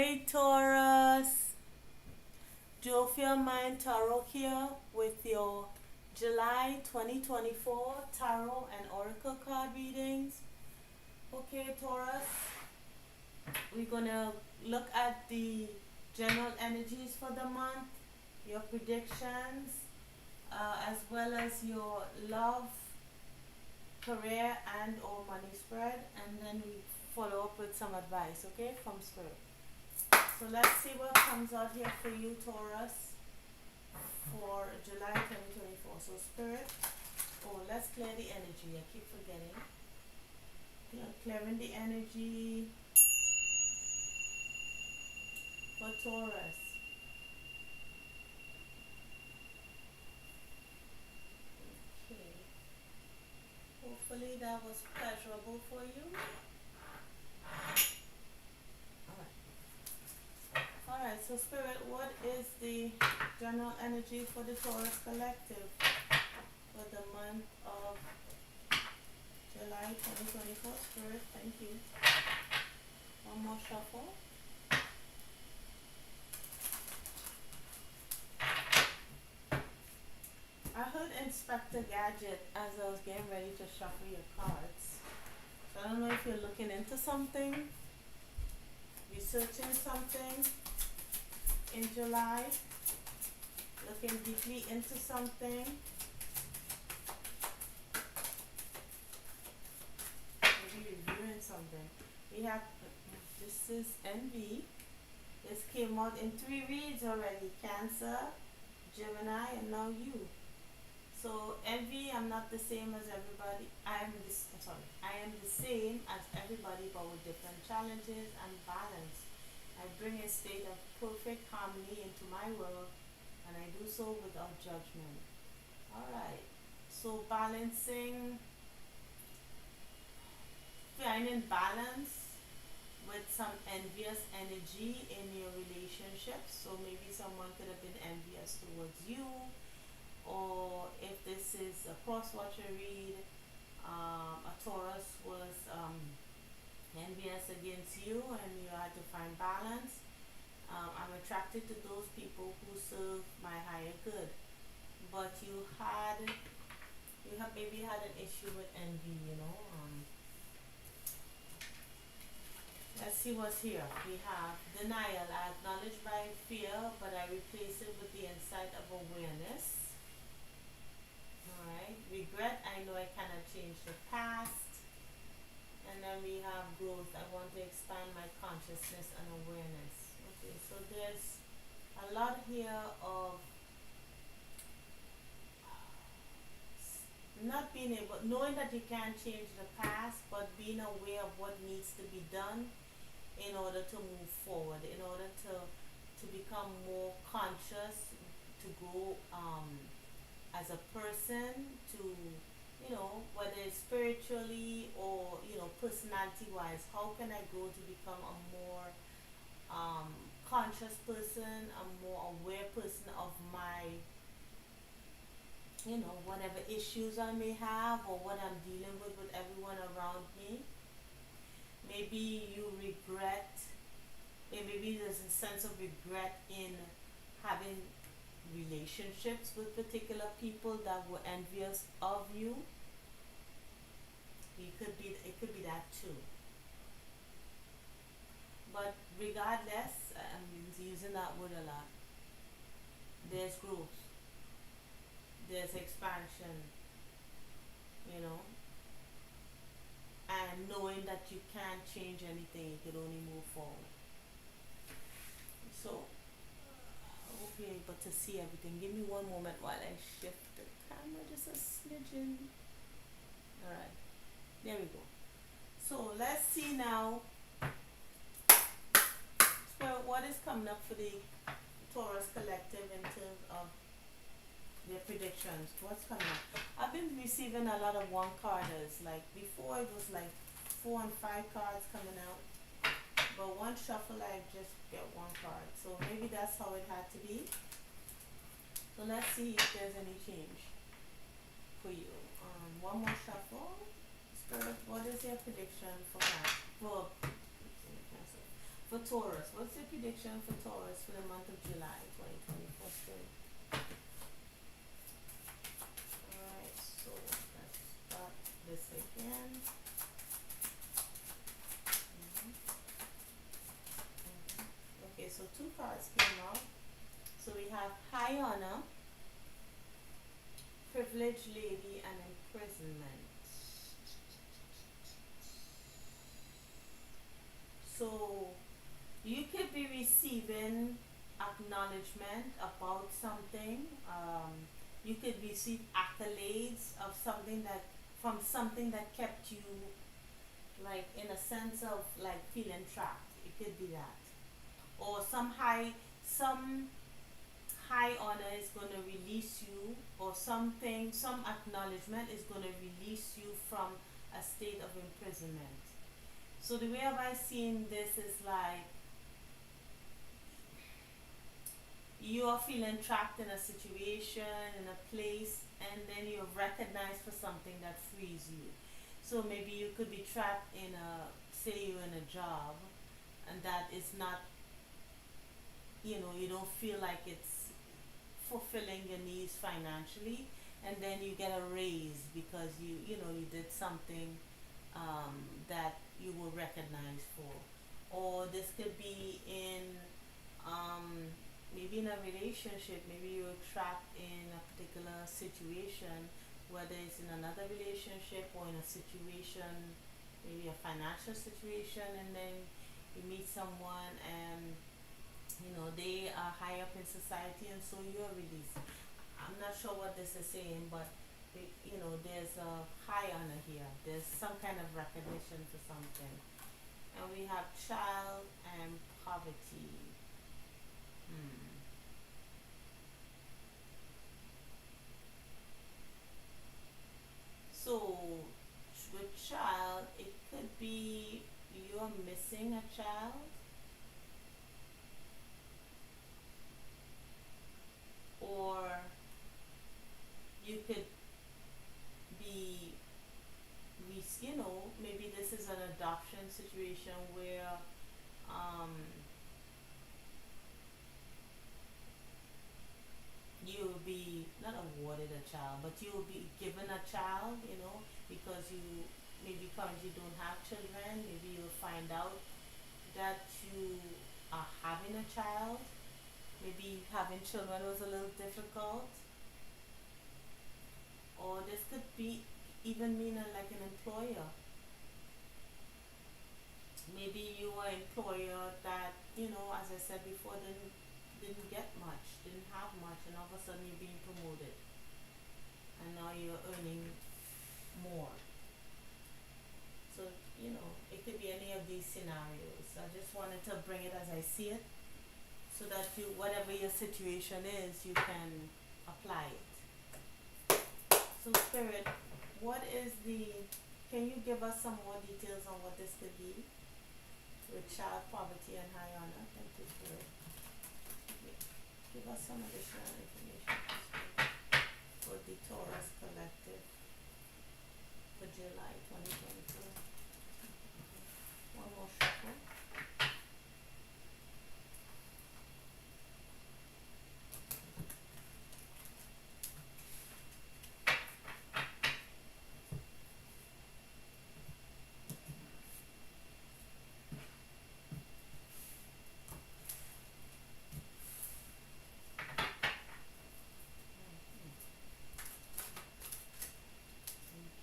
Hey Taurus, Jovial Mind Tarot here with your July 2024 Tarot and Oracle card readings. Okay Taurus, we're gonna look at the general energies for the month, your predictions, as well as your love, career and or money spread, and then we follow up with some advice, okay, from Spirit. So let's see what comes out here for you, Taurus, for July 2024. So Spirit, let's clear the energy. I keep forgetting. Clearing the energy for Taurus. Okay. Hopefully that was pleasurable for you. Alright, so Spirit, what is the general energy for the Taurus collective for the month of July 2024? Spirit, thank you. One more shuffle. I heard Inspector Gadget as I was getting ready to shuffle your cards. So I don't know if you're looking into something, researching something in July, looking deeply into something. Maybe reviewing something. We have, this is Envy. This came out in 3 reads already. Cancer, Gemini, and now you. So envy, I'm not the same as everybody. I am the same as everybody, but with different challenges and balance. I bring a state of perfect harmony into my world, and I do so without judgment. Alright, so balancing, finding balance with some envious energy in your relationship. So maybe someone could have been envious towards you, or if this is a cross-watcher read, a Taurus was envious against you and you had to find balance. I'm attracted to those people who serve my higher good, but you have maybe had an issue with envy, let's see what's here. We have denial. I acknowledge my fear, but I replace it with the insight of awareness. Alright, regret, I know I cannot change the past. And then we have growth, I want to expand my consciousness and awareness. Okay, so there's a lot here of not being able, knowing that you can't change the past, but being aware of what needs to be done in order to move forward, in order to become more conscious, to grow as a person, to whether it's spiritually or personality wise, how can I grow to become a more conscious person, a more aware person of my whatever issues I may have or what I'm dealing with everyone around me. Maybe you regret, maybe there's a sense of regret in having relationships with particular people that were envious of you. It could be that too. But regardless, I'm using that word a lot. There's growth. There's expansion. And knowing that you can't change anything, you can only move forward. So I hope you're able to see everything. Give me one moment while I shift the camera just a smidgen. Alright, there we go. So let's see now. So what is coming up for the Taurus collective in terms of their predictions? What's coming up? I've been receiving a lot of one carders. Like before it was like 4 and 5 cards coming out. But one shuffle I just get 1 card. So maybe that's how it had to be. So let's see if there's any change for you. One more shuffle. Spirit, what is your prediction for that? For Taurus, what's your prediction for Taurus for the month of July 2024 spring? Alright, so let's start this again. Mhm, mhm. Okay, so two cards came out. So we have High Honor, Privileged Lady, and Imprisonment. So you could be receiving acknowledgement about something. You could receive accolades of something that from something that kept you like in a sense of like feeling trapped. It could be that, or some high honor is going to release you, or something, some acknowledgement is going to release you from a state of imprisonment. So the way of I seeing this is like you are feeling trapped in a situation, in a place, and then you're recognized for something that frees you. So maybe you could be trapped in a, say you're in a job, and that is not, you don't feel like it's fulfilling your needs financially, and then you get a raise because you did something that you were recognized for. Or this could be in um, maybe in a relationship, maybe you're trapped in a particular situation, whether it's in another relationship or in a situation, maybe a financial situation, and then you meet someone and they are high up in society, and so you are released. I'm not sure what this is saying, but there's a high honor here. There's some kind of recognition for something. And we have child and poverty. Hmm. So with child, it could be you're missing a child, or you could be maybe this is an adoption situation where um, you will be not awarded a child, but you will be given a child, because you maybe currently don't have children. Maybe you'll find out that you are having a child. Maybe having children was a little difficult, or this could be even mean like an employer. Maybe you are an employer that, as I said before, didn't get much, didn't have much, and all of a sudden you're being promoted, and now you're earning more. So, it could be any of these scenarios. I just wanted to bring it as I see it, so that whatever your situation is, you can apply it. So, Spirit, can you give us some more details on what this could be with child poverty and high honor? Thank you, Spirit. Give us some additional information for the Taurus Collective for July 2024. One more shuffle.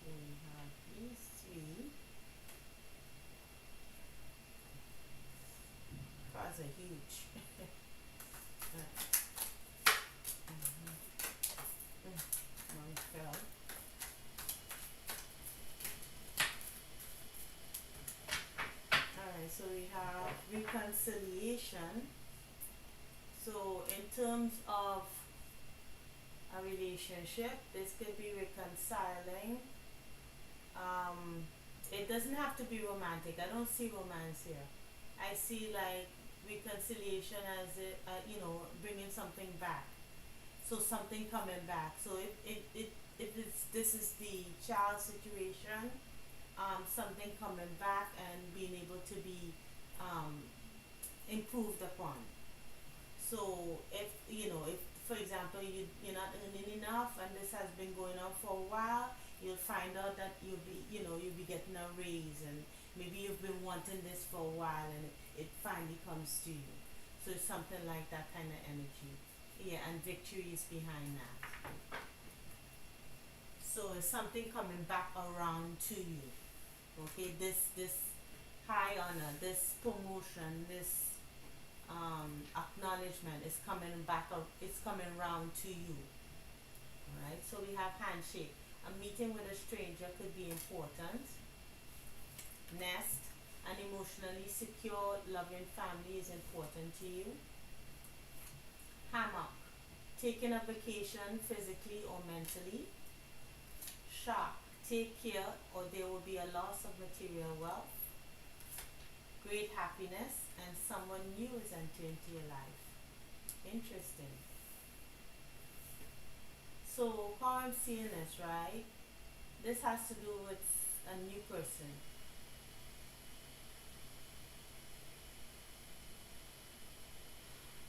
Okay, we have these three. Cards are huge. Alright. One fell. Alright, so we have reconciliation. So in terms of a relationship, this could be reconciling. It doesn't have to be romantic. I don't see romance here. I see like reconciliation as bringing something back. So something coming back. So if this is the child situation, something coming back and being able to be um, improved upon. So if if for example you're not earning enough and this has been going on for a while, you'll find out that you'll be getting a raise, and maybe you've been wanting this for a while and it finally comes to you. So it's something like that kind of energy. Yeah, and victory is behind that. So it's something coming back around to you. Okay, this high honor, this promotion, this acknowledgement is coming back up, it's coming round to you. Alright, so we have handshake. A meeting with a stranger could be important. Nest, an emotionally secure, loving family is important to you. Hammock, taking a vacation physically or mentally. Shark, take care or there will be a loss of material wealth. Great happiness, and someone new is entering into your life. Interesting. So how I'm seeing this, right? This has to do with a new person.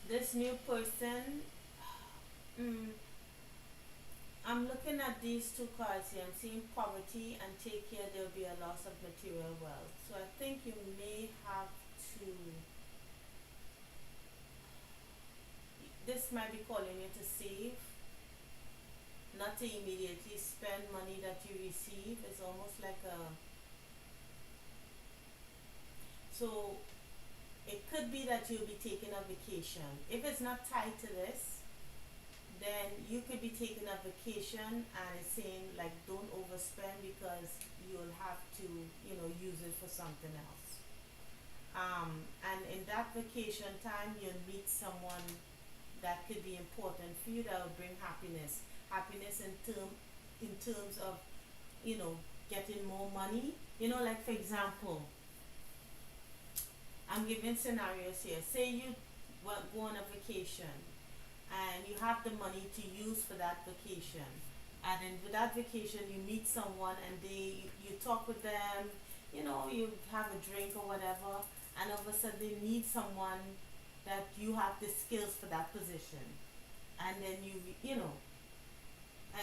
This new person, I'm looking at these two cards here. I'm seeing poverty and take care, there will be a loss of material wealth. So I think you may have to, this might be calling you to save, not to immediately spend money that you receive. It's almost like a, so it could be that you'll be taking a vacation. If it's not tied to this, then you could be taking a vacation and it's saying like don't overspend because you'll have to, use it for something else. And in that vacation time you'll meet someone that could be important for you, that will bring happiness. Happiness in terms of, getting more money. Like for example, I'm giving scenarios here. Say you go on a vacation and you have the money to use for that vacation, and then with that vacation you meet someone and you talk with them, you have a drink or whatever, and all of a sudden they need someone that you have the skills for that position, and then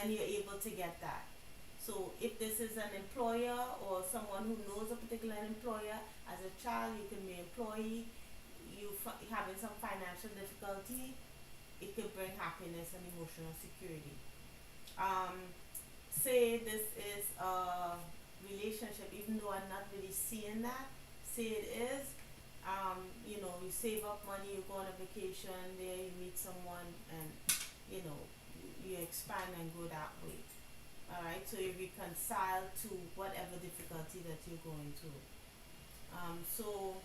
and you're able to get that. So if this is an employer or someone who knows a particular employer, as a child you can be an employee, having some financial difficulty, it could bring happiness and emotional security. Say this is a relationship, even though I'm not really seeing that. Say it is, you save up money, you go on a vacation, there you meet someone, and you expand and go that way. Alright, so you reconcile to whatever difficulty that you're going through. So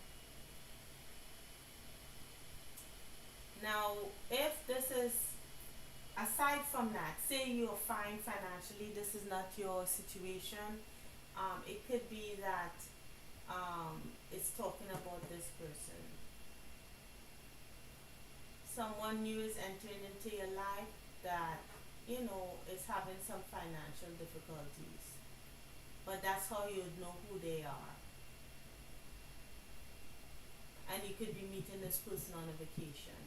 now if this is, aside from that, say you're fine financially, this is not your situation, it could be that it's talking about this person. Someone new is entering into your life that is having some financial difficulties, but that's how you would know who they are. And you could be meeting this person on a vacation.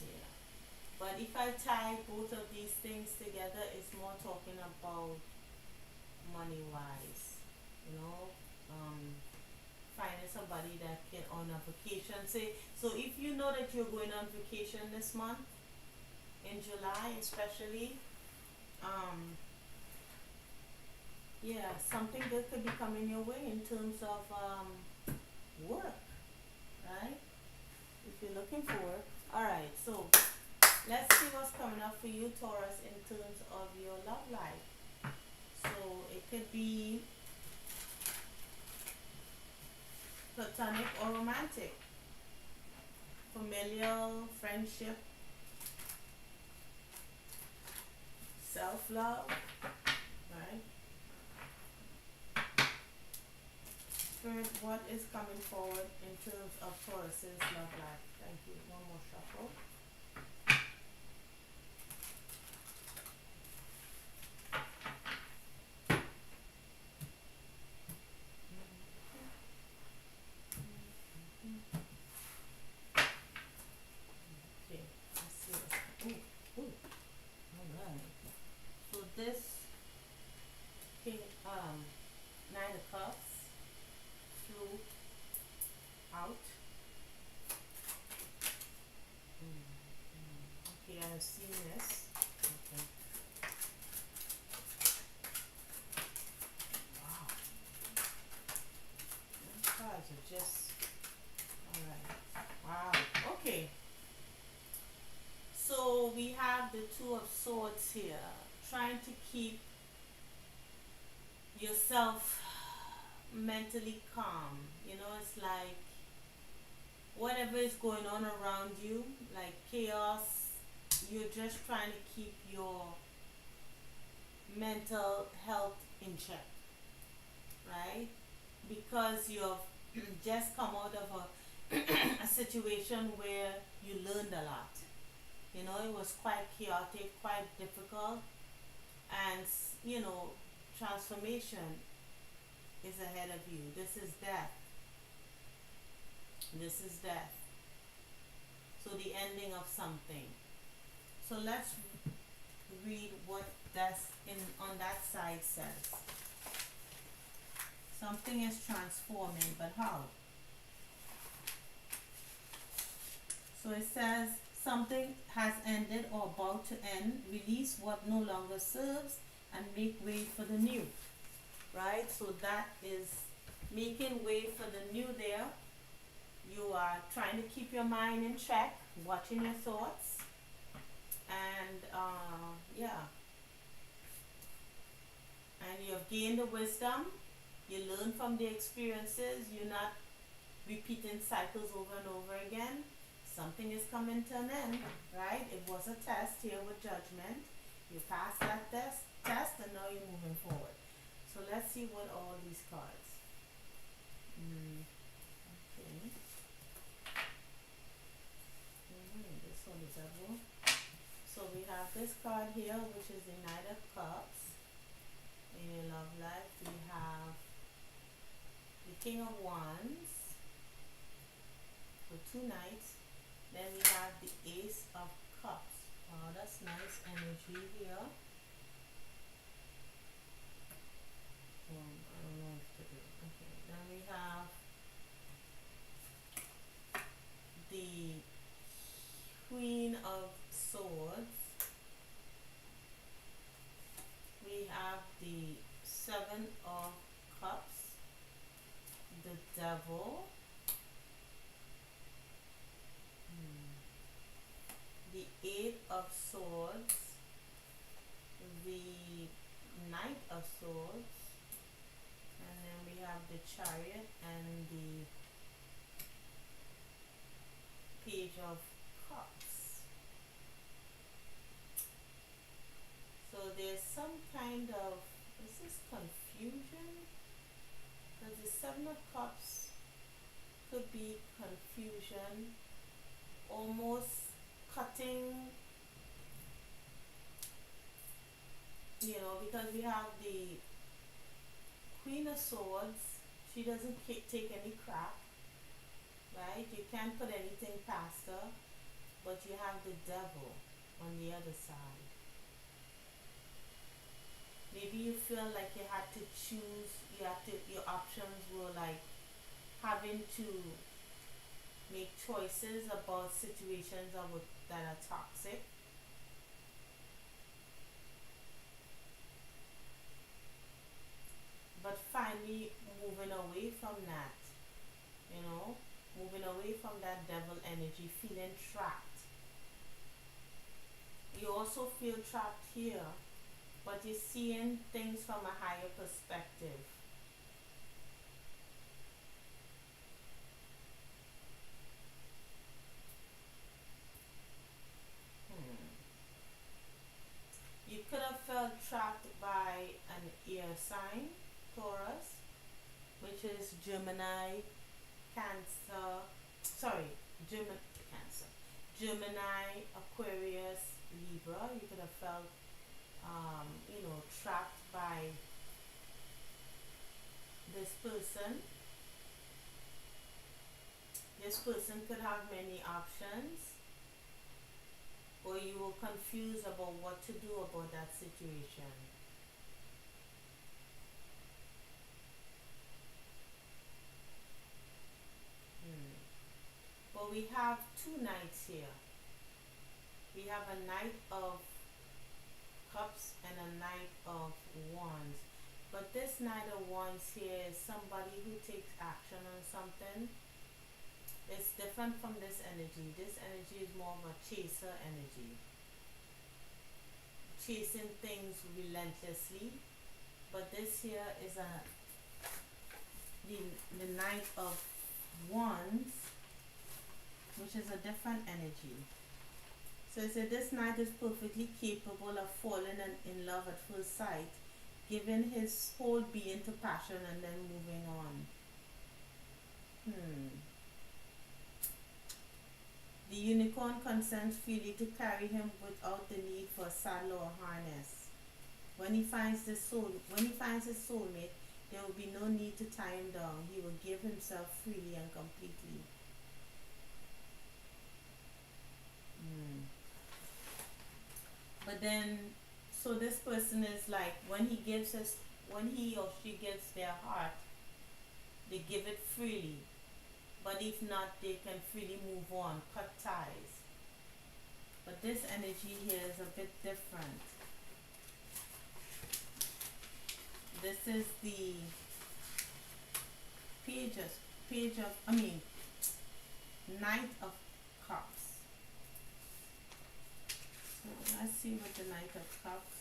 Yeah. But if I tie both of these things together, it's more talking about money wise, you know, finding somebody that can on a vacation. Say, so if you know that you're going on vacation this month, in July especially, yeah, something good could be coming your way in terms of work, right? If you're looking for work. Alright, so let's see what's coming up for you, Taurus, in terms of your love life. So it could be platonic or romantic, familial, friendship, self-love, right? Spirit, what is coming forward in terms of Taurus's love life? Thank you. One more shuffle. have seen this. Okay. Wow. Those cards are just alright. Wow. Okay. So we have the Two of Swords here, trying to keep yourself mentally calm. You know, it's like whatever is going on around you, like chaos, you're just trying to keep your mental health in check, right? Because you've just come out of a situation where you learned a lot. You know, it was quite chaotic, quite difficult, and transformation is ahead of you. This is death. This is death. So the ending of something. So let's read what that's in on that side says. Something is transforming, but how? So it says something has ended or about to end. Release what no longer serves and make way for the new. Right? So that is making way for the new there. You are trying to keep your mind in check, watching your thoughts, and yeah. And you have gained the wisdom. You learn from the experiences. You're not repeating cycles over and over again. Something is coming to an end, right? It was a test here with judgment. You passed that test, and now you're moving forward. So let's see what all these cards. Okay. This one is Devil. So we have this card here, which is the Knight of Cups. In your love life, we have the King of Wands for 2 nights. Then we have the Ace of Cups. Wow, that's nice energy here. I don't know if to do. Okay, then we have the Queen of Swords. We have the Seven of Cups, the Devil, the Eight of Swords, the Knight of Swords, and then we have the Chariot and the Page of Cups. So there's some kind of, is this confusion? Because the Seven of Cups could be confusion, almost cutting, because we have the Queen of Swords. She doesn't take any crap, right? You can't put anything past her, but you have the Devil on the other side. Maybe you feel like you had to choose, your options were like having to make choices about situations that are toxic. But finally moving away from that, moving away from that devil energy, feeling trapped. You also feel trapped here, but you're seeing things from a higher perspective. You could have felt trapped by an air sign, Taurus, which is Gemini, Cancer, Cancer, Gemini, Aquarius, Libra. You could have felt, trapped by this person. This person could have many options, or you were confused about what to do about that situation. But we have 2 nights here. We have a Knight of Cups and a Knight of Wands. But this Knight of Wands here is somebody who takes action on something. It's different from this energy. This energy is more of a chaser energy. Chasing things relentlessly. But this here is the Knight of Wands, which is a different energy. So it said this knight is perfectly capable of falling in love at first sight, giving his whole being to passion and then moving on. The unicorn consents freely to carry him without the need for a saddle or harness. When he finds his soulmate, there will be no need to tie him down. He will give himself freely and completely. But then, so this person is like, when he or she gives their heart, they give it freely. But if not, they can freely move on, cut ties. But this energy here is a bit different. This is the Knight of Cups. So let's see what the Knight of Cups.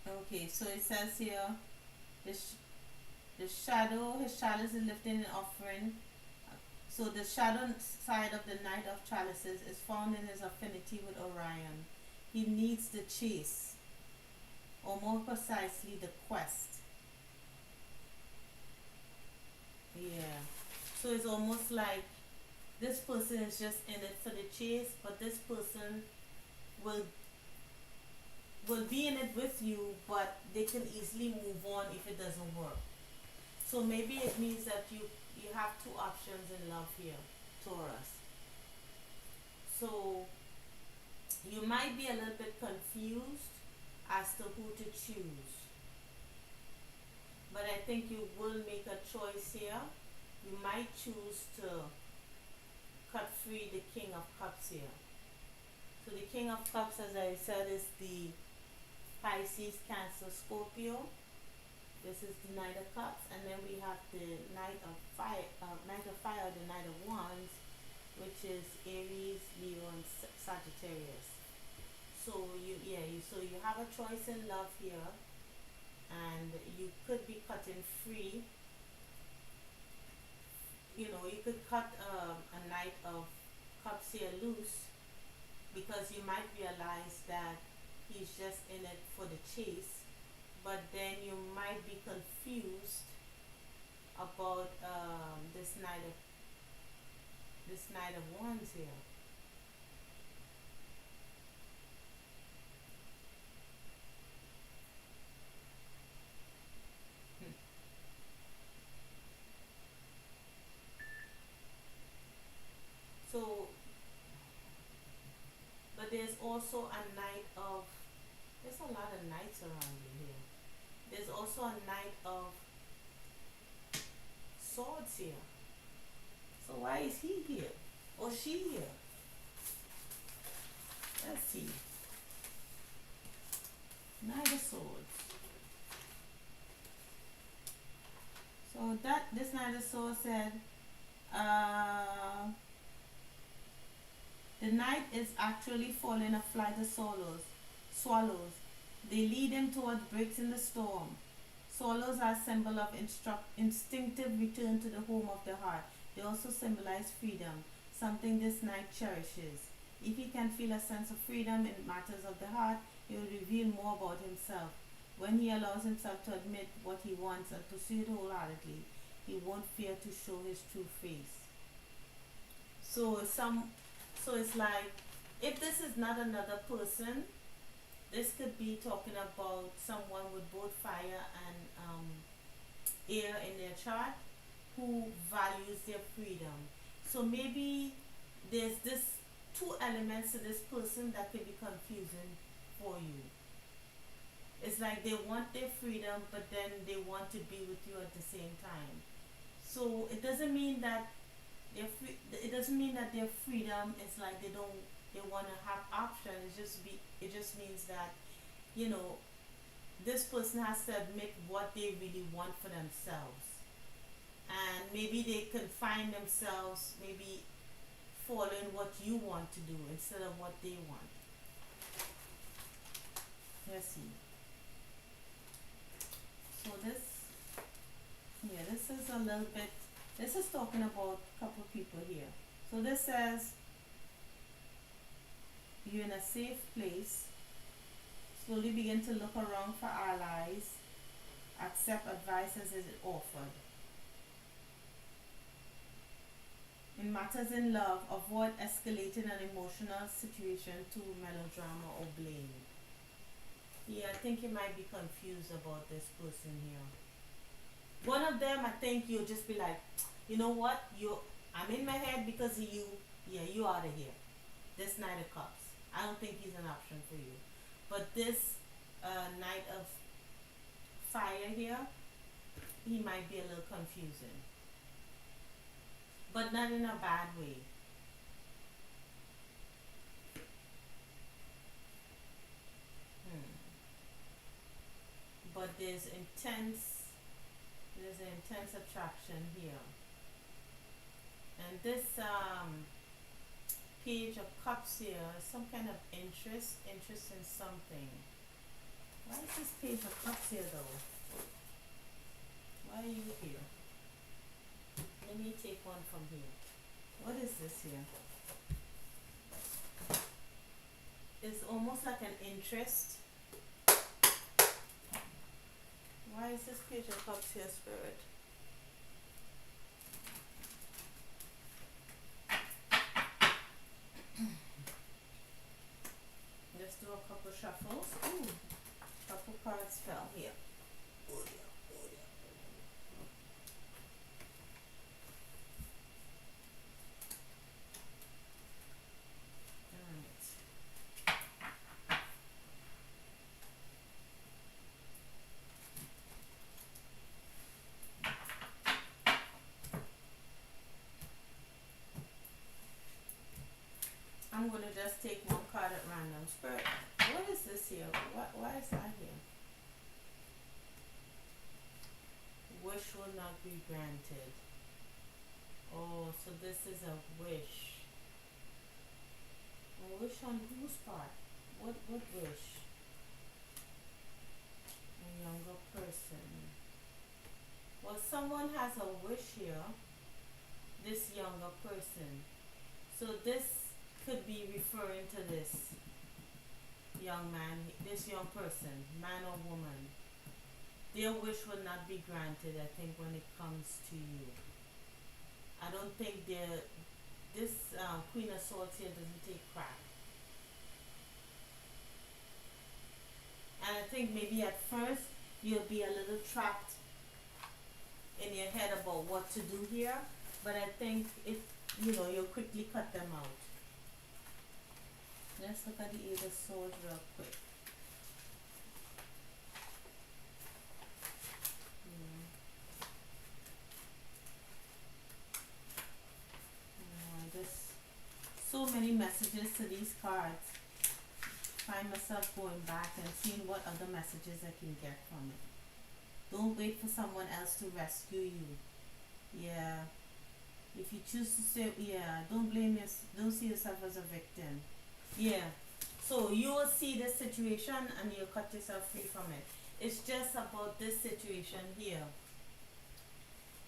Okay, so it says here, his shadow is lifting an offering. So the shadow side of the Knight of Chalices is found in his affinity with Orion. He needs the chase, or more precisely, the quest. Yeah. So it's almost like this person is just in it for the chase, but this person will be in it with you, but they can easily move on if it doesn't work. So maybe it means that you have two options in love here, Taurus. So you might be a little bit confused as to who to choose. But I think you will make a choice here. You might choose to cut free the King of Cups here. So the King of Cups, as I said, is the Pisces, Cancer, Scorpio. This is the Knight of Cups, and then we have the Knight of Fire, the Knight of Wands, which is Aries, Leo, and Sagittarius. So you have a choice in love here, and you could be cutting free. You could cut a Knight of Cups here loose, because you might realize that he's just in it for the chase, but then you might be confused about this Knight of Wands here. So, but there's also a there's a lot of knights around you here. There's also a Knight of Swords here. So why is he here? Or she here? Let's see. Knight of Swords. So this Knight of Swords said, the knight is actually following a flight of swallows. They lead him towards breaks in the storm. Swallows are a symbol of instinctive return to the home of the heart. They also symbolize freedom, something this knight cherishes. If he can feel a sense of freedom in matters of the heart, he will reveal more about himself. When he allows himself to admit what he wants and pursue it wholeheartedly, he won't fear to show his true face. So it's like, if this is not another person, this could be talking about someone with both fire and air in their chart, who values their freedom. So maybe there's this two elements to this person that could be confusing for you. It's like they want their freedom, but then they want to be with you at the same time. So it doesn't mean that it doesn't mean that their freedom is like they want to have option. It just means that, you know, this person has to admit what they really want for themselves, and maybe they can find themselves maybe following what you want to do instead of what they want. Let's see. So this is a little bit, this is talking about a couple people here. So this says, you're in a safe place. Slowly begin to look around for allies. Accept advice as it is offered. In matters in love, avoid escalating an emotional situation to melodrama or blame. Yeah, I think you might be confused about this person here. One of them, I think you'll just be like, you know what? I'm in my head because of you. Yeah, you out of here. This Knight of Cups. I don't think he's an option for you. But this Knight of Fire here, he might be a little confusing. But not in a bad way. But there's an intense attraction here. And this Page of Cups here is some kind of interest in something. Why is this Page of Cups here though? Why are you here? Let me take one from here. What is this here? It's almost like an interest. Why is this Page of Cups here, Spirit? Let's do a couple shuffles. Ooh, couple cards fell here. Oh yeah, oh yeah. I'm gonna just take one card at random. Spirit, what is this here? Why is that here? Wish will not be granted. Oh, so this is a wish. A wish on whose part? What wish? A younger person. Well, someone has a wish here. This younger person. So this could be referring to this young man, this young person, man or woman. Their wish will not be granted, I think, when it comes to you. I don't think this Queen of Swords here doesn't take crap. And I think maybe at first you'll be a little trapped in your head about what to do here, but I think you'll quickly cut them out. Let's look at the Eight of Swords real quick. There's so many messages to these cards. Find myself going back and seeing what other messages I can get from it. Don't wait for someone else to rescue you. Yeah. If you choose to say, yeah, don't don't see yourself as a victim. Yeah. So you will see this situation and you'll cut yourself free from it. It's just about this situation here.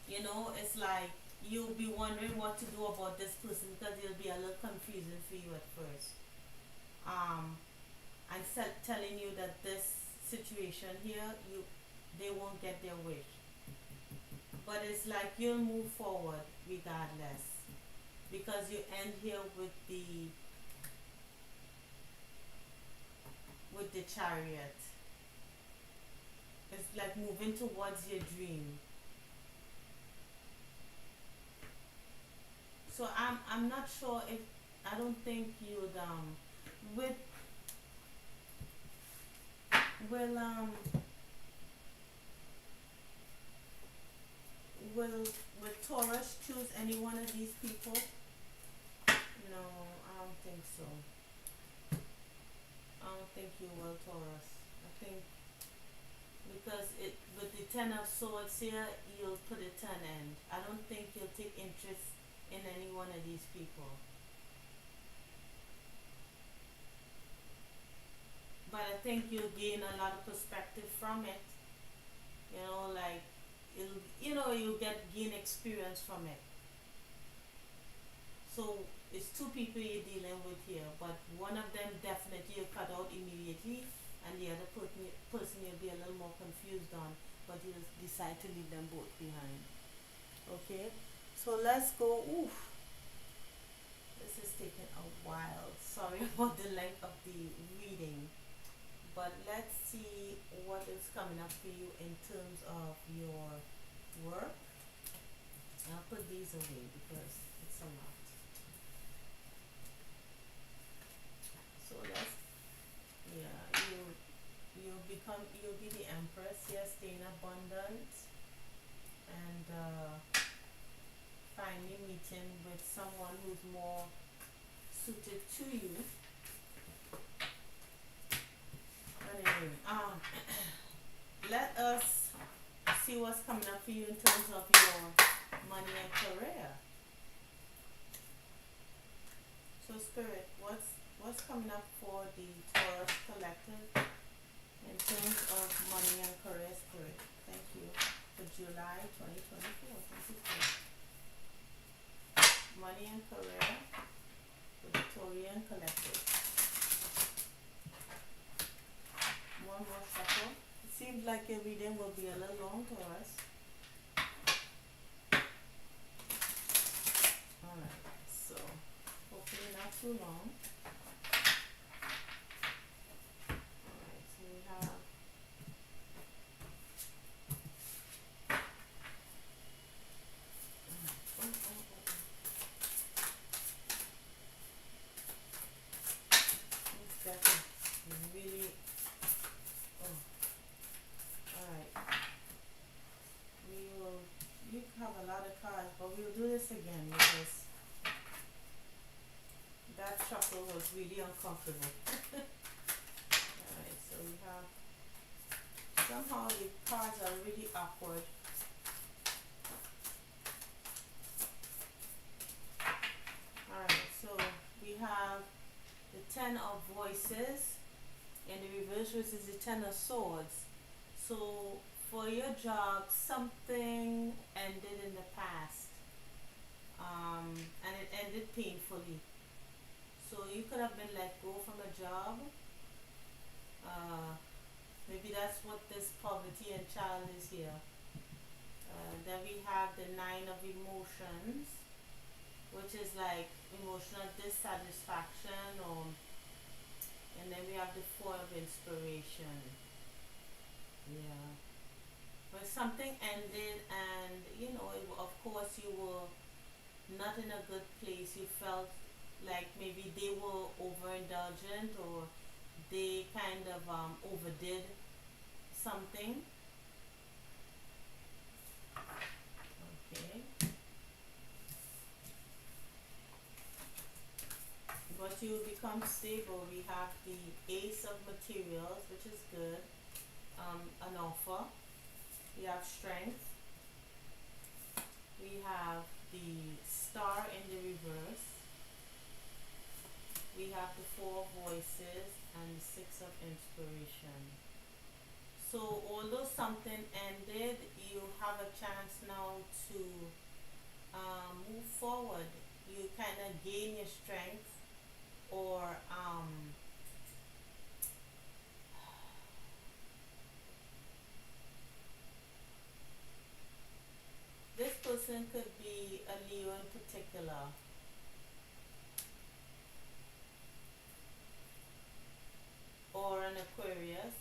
It's like you'll be wondering what to do about this person because it'll be a little confusing for you at first. And telling you that this situation here, they won't get their wish. But it's like you'll move forward regardless, because you end here with the Chariot. It's like moving towards your dream. So I'm not sure if, I don't think you'd with will with Taurus, choose any one of these people? No, I don't think so. I don't think you will, Taurus. I think because it with the Ten of Swords here, you'll put it to an end. I don't think you'll take interest in any one of these people. But I think you'll gain a lot of perspective from it. You know, like you'll gain experience from it. So it's two people you're dealing with here, but one of them definitely you cut out immediately, and the other person you'll be a little more confused on, but you'll decide to leave them both behind. Okay, so let's go. Oof, this is taking a while. Sorry about the length of the reading, but let's see what is coming up for you in terms of your work. I'll put these away because it's a lot. So let's, yeah, you'll be the empress. Yes, stay in abundance, and finally meeting with someone who's more suited to you. Anyway, let us see what's coming up for you in terms of your money and career. So Spirit, what's coming up for the Taurus collective in terms of money and career, Spirit? Thank you. For July 2024. Thank you for money and career for the Taurian collective. One more shuffle. It seems like your reading will be a little long, Taurus. Alright, so hopefully not too long. Alright, so we have it's getting really alright. You have a lot of cards, but we'll do this again because that shuffle was really uncomfortable. Alright, so we have, somehow the cards are really awkward. Alright, so we have the Ten of Voices in the reverse, which is the Ten of Swords. So for your job, something ended in the past, and it ended painfully. So you could have been let go from a job. Maybe that's what this poverty and child is here. Then we have the Nine of Emotions, which is like emotional dissatisfaction, and then we have the Four of Inspiration. Yeah. But something ended, and of course you were not in a good place. You felt like maybe they were overindulgent, or they kind of overdid something. Okay. But you become stable. We have the Ace of Materials, which is good. An offer. We have strength. We have the Star in the reverse. We have the Four Voices and the Six of Inspiration. So although something ended, you have a chance now to move forward. You kind of gain your strength, or this person could be a Leo in particular. Or an Aquarius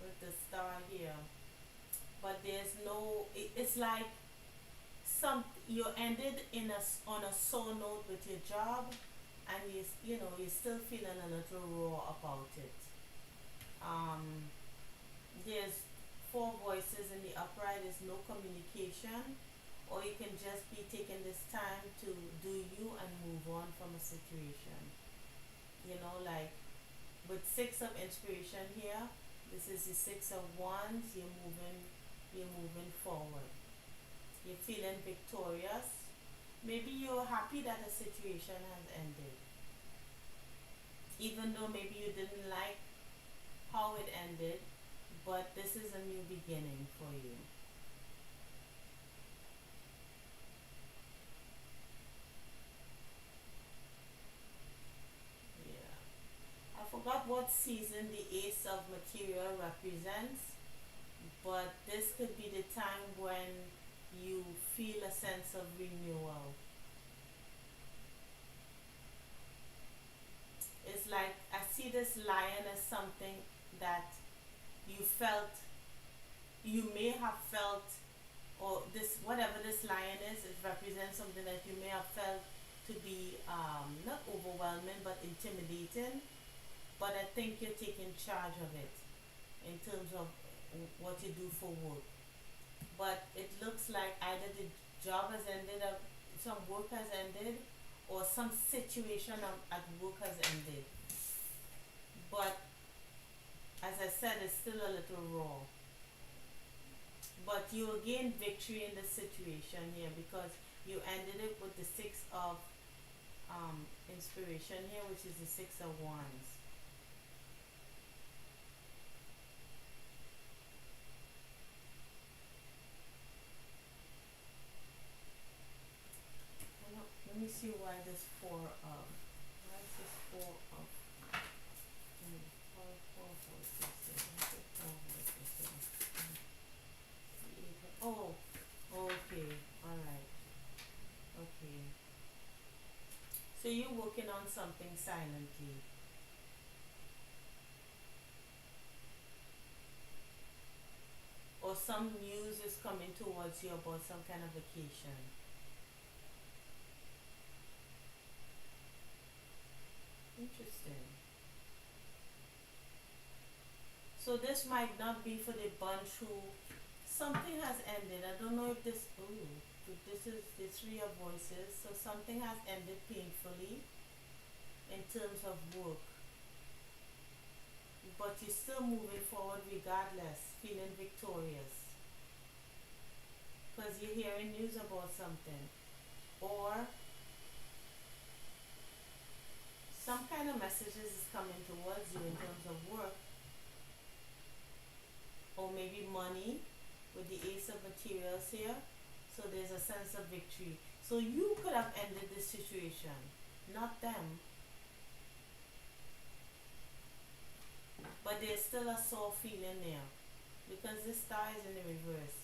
with the star here. But there's no, it's like you ended on a sore note with your job, and you're still feeling a little raw about it. There's Four Voices in the upright. There's no communication. or you can just be taking this time to do you and move on from a situation. You know, like with six of inspiration here, this is the six of wands. You're moving forward. You're feeling victorious. Maybe you're happy that a situation has ended, even though maybe you didn't like how it ended, but this is a new beginning for you. Yeah. I forgot what season the Ace of Material represents, but this could be the time when you feel a sense of renewal. It's like I see this lion as something that you felt, you may have felt, or this whatever this lion is, it represents something that you may have felt to be not overwhelming but intimidating. But I think you're taking charge of it in terms of what you do for work. But it looks like either the job has ended up, some work has ended, or some situation at work has ended. But as I said, it's still a little raw. But you will gain victory in the situation here because you ended it with the six of inspiration here, which is the six of wands. Let me see why this four of, why is this four of, four, six, seven, six, four, six, seven, eight, oh, okay, alright, okay. So you're working on something silently, or some news is coming towards you about some kind of vacation. Interesting. So this might not be for the bunch who something has ended. I don't know if this. Ooh, this is the three of voices. So something has ended painfully in terms of work, but you're still moving forward regardless, feeling victorious because you're hearing news about something, or some kind of messages is coming towards you in terms of work, or maybe money with the ace of materials here. So there's a sense of victory. So you could have ended this situation, not them, but there's still a sore feeling there because this star is in the reverse.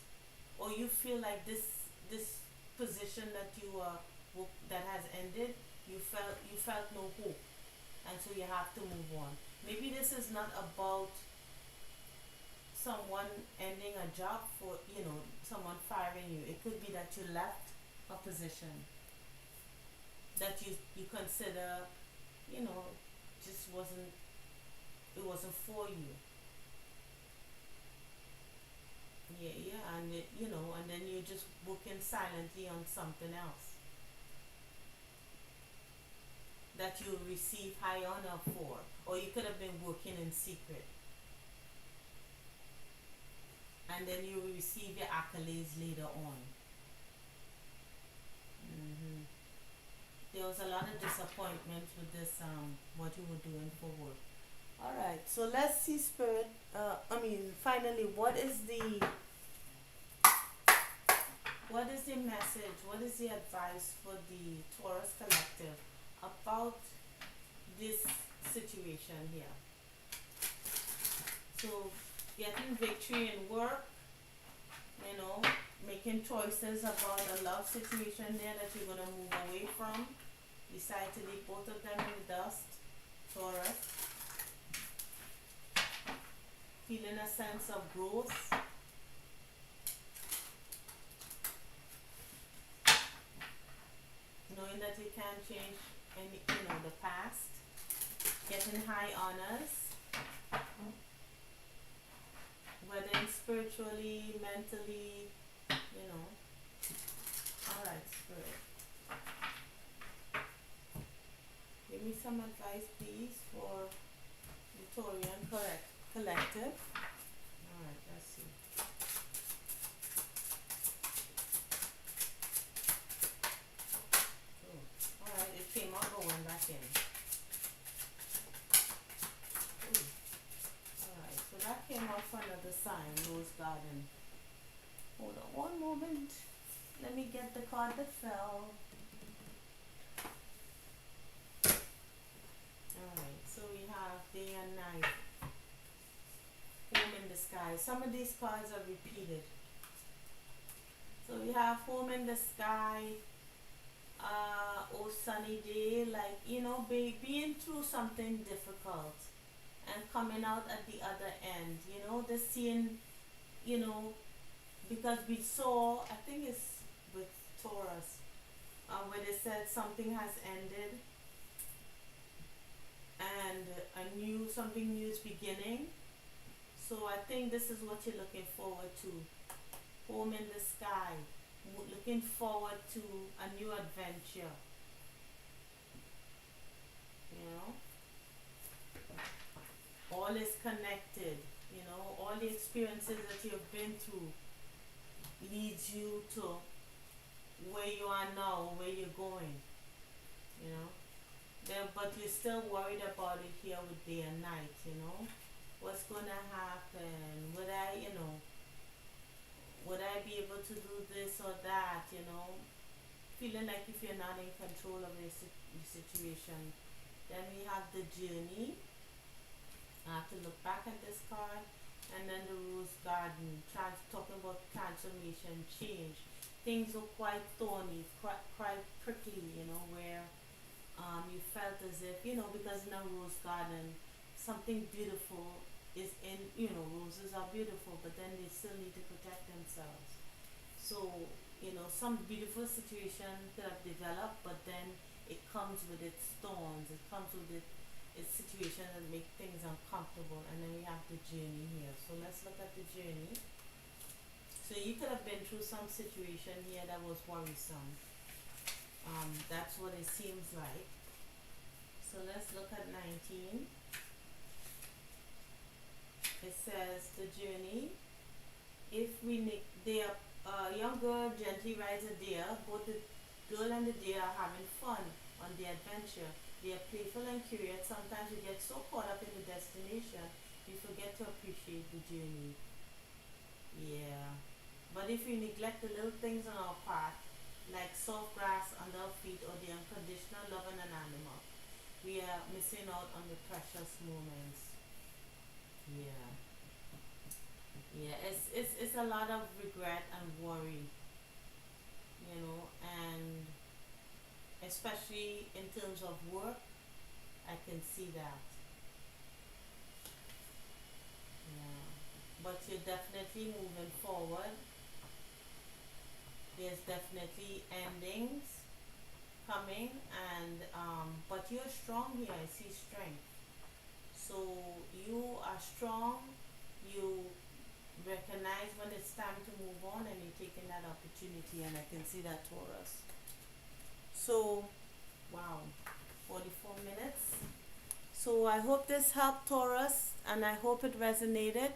Or you feel like this position that you are that has ended, you felt no hope, and so you have to move on. Maybe this is not about someone ending a job for, someone firing you. It could be that you left a position that you consider, you know just wasn't, it wasn't for you. Yeah, yeah, and and then you're just working silently on something else that you receive high honor for, or you could have been working in secret, and then you will receive your accolades later on. hmm There was a lot of disappointment with this, what you were doing for work. All right, so let's see, Spirit. Finally, what is the message? What is the advice for the Taurus collective about this situation here? So, getting victory in work, you know, making choices about a love situation there that you're gonna move away from. Decide to leave both of them in the dust, Taurus. Feeling a sense of growth, knowing that you can't change the past. Getting high honors, whether it's spiritually, mentally, you know. Alright, Spirit. Give me some advice, please, for Victorian Collective. Alright, let's see. Oh, alright, it came out going back in. Alright, so that came out for another sign, Rose Garden. Hold on one moment. Let me get the card that fell. Alright, so we have day and night. Home in the sky. Some of these cards are repeated. So we have home in the sky, oh sunny day, like, you know, being through something difficult and coming out at the other end, you know, the scene, you know, because we saw, I think it's with Taurus, where they said something has ended and something new is beginning. So I think this is what you're looking forward to. Home in the sky, looking forward to a new adventure. You know, all is connected. You know, all the experiences that you've been through leads you to where you are now, where you're going. You know, but you're still worried about it here with day and night. You know, what's gonna happen? Would I be able to do this or that, you know? Feeling like if you're not in control of your situation. Then we have the journey. I have to look back at this card. And then the Rose Garden, talking about transformation, change. Things were quite thorny, quite prickly, you know, where you felt as if, you know, because in a Rose Garden, something beautiful is in, you know, roses are beautiful, but then they still need to protect themselves. So, you know, some beautiful situation could have developed, but then it comes with its thorns, it comes with its situation that make things uncomfortable, and then we have the journey here. So let's look at the journey. So you could have been through some situation here that was worrisome. That's what it seems like. So let's look at 19. It says the journey. If we make deer, young girl gently rides a deer. Both the girl and the deer are having fun on the adventure. They are playful and curious. Sometimes we get so caught up in the destination, we forget to appreciate the journey. Yeah. But if we neglect the little things on our path, like soft grass under our feet or the unconditional love in an animal, we are missing out on the precious moments. Yeah. Yeah, it's a lot of regret and worry, you know, and especially in terms of work, I can see that. Yeah. But you're definitely moving forward. There's definitely endings coming, and but you're strong here. I see strength. So you are strong. You recognize when it's time to move on, and you're taking that opportunity, and I can see that, Taurus. So wow, 44 minutes. So I hope this helped, Taurus, and I hope it resonated.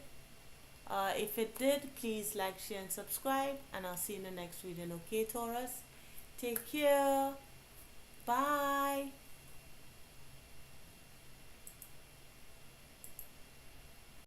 If it did, please like, share, and subscribe, and I'll see you in the next video. Okay, Taurus? Take care. Bye.